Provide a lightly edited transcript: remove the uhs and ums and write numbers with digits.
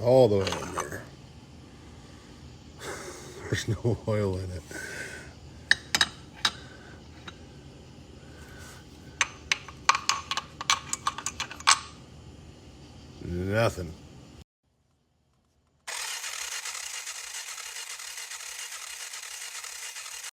all the way in there. There's no oil in it. Nothing.